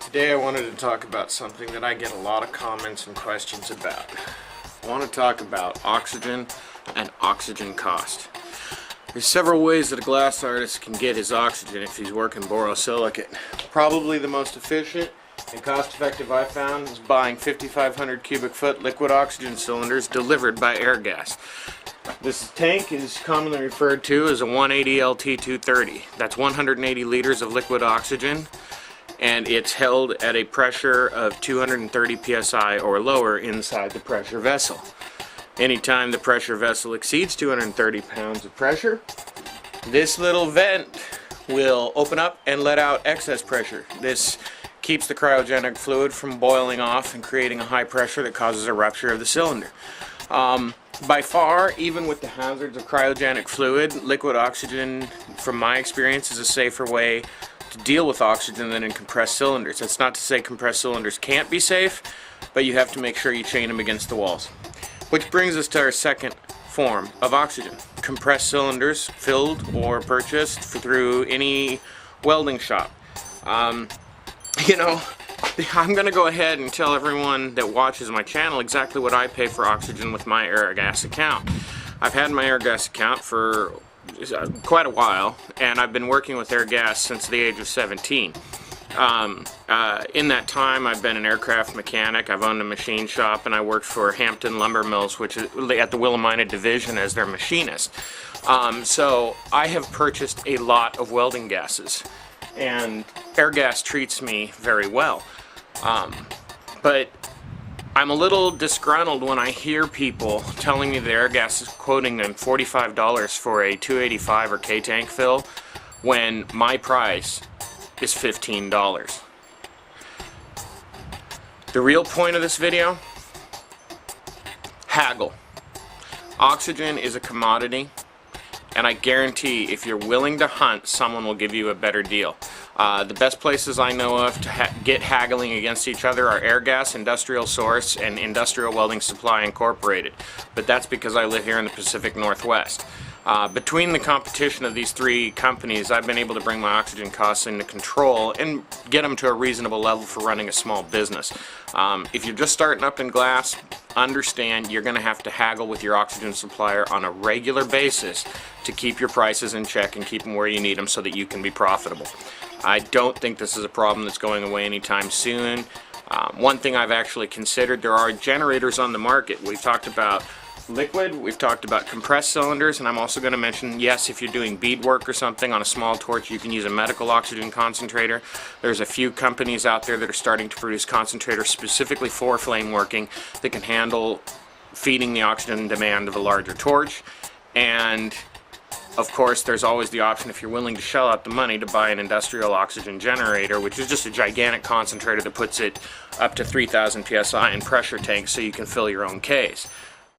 Today I wanted to talk about something that I get a lot of comments and questions about. I want to talk about oxygen and oxygen cost. There's several ways that a glass artist can get his oxygen if he's working borosilicate. Probably the most efficient and cost-effective I found is buying 5,500 cubic foot liquid oxygen cylinders delivered by Airgas. This tank is commonly referred to as a 180 LT230. That's 180 liters of liquid oxygen, and it's held at a pressure of 230 psi or lower inside the pressure vessel. Anytime the pressure vessel exceeds 230 pounds of pressure, this little vent will open up and let out excess pressure. This keeps the cryogenic fluid from boiling off and creating a high pressure that causes a rupture of the cylinder. By far, even with the hazards of cryogenic fluid, liquid oxygen, from my experience, is a safer way to deal with oxygen than in compressed cylinders. That's not to say compressed cylinders can't be safe, but you have to make sure you chain them against the walls. Which brings us to our second form of oxygen. Compressed cylinders filled or purchased through any welding shop. I'm going to go ahead and tell everyone that watches my channel exactly what I pay for oxygen with my Airgas account. I've had my Airgas account for quite a while, and I've been working with Airgas since the age of 17. In that time, I've been an aircraft mechanic, I've owned a machine shop, and I worked for Hampton Lumber Mills, which is at the Willamina Division, as their machinist. So I have purchased a lot of welding gases, and Airgas treats me very well. But I'm a little disgruntled when I hear people telling me that Airgas is quoting them $45 for a 285 or K-tank fill when my price is $15. The real point of this video? Haggle. Oxygen is a commodity, and I guarantee if you're willing to hunt, someone will give you a better deal. The best places I know of to get haggling against each other are Airgas, Industrial Source, and Industrial Welding Supply Incorporated. But that's because I live here in the Pacific Northwest. Between the competition of these three companies, I've been able to bring my oxygen costs into control and get them to a reasonable level for running a small business. If you're just starting up in glass, understand you're going to have to haggle with your oxygen supplier on a regular basis to keep your prices in check and keep them where you need them so that you can be profitable. I don't think this is a problem that's going away anytime soon. One thing I've actually considered, there are generators on the market. We've talked about liquid, we've talked about compressed cylinders, and I'm also going to mention, yes, if you're doing beadwork or something on a small torch, you can use a medical oxygen concentrator. There's a few companies out there that are starting to produce concentrators specifically for flame working that can handle feeding the oxygen demand of a larger torch. And of course, there's always the option, if you're willing to shell out the money, to buy an industrial oxygen generator, which is just a gigantic concentrator that puts it up to 3,000 psi in pressure tanks so you can fill your own case.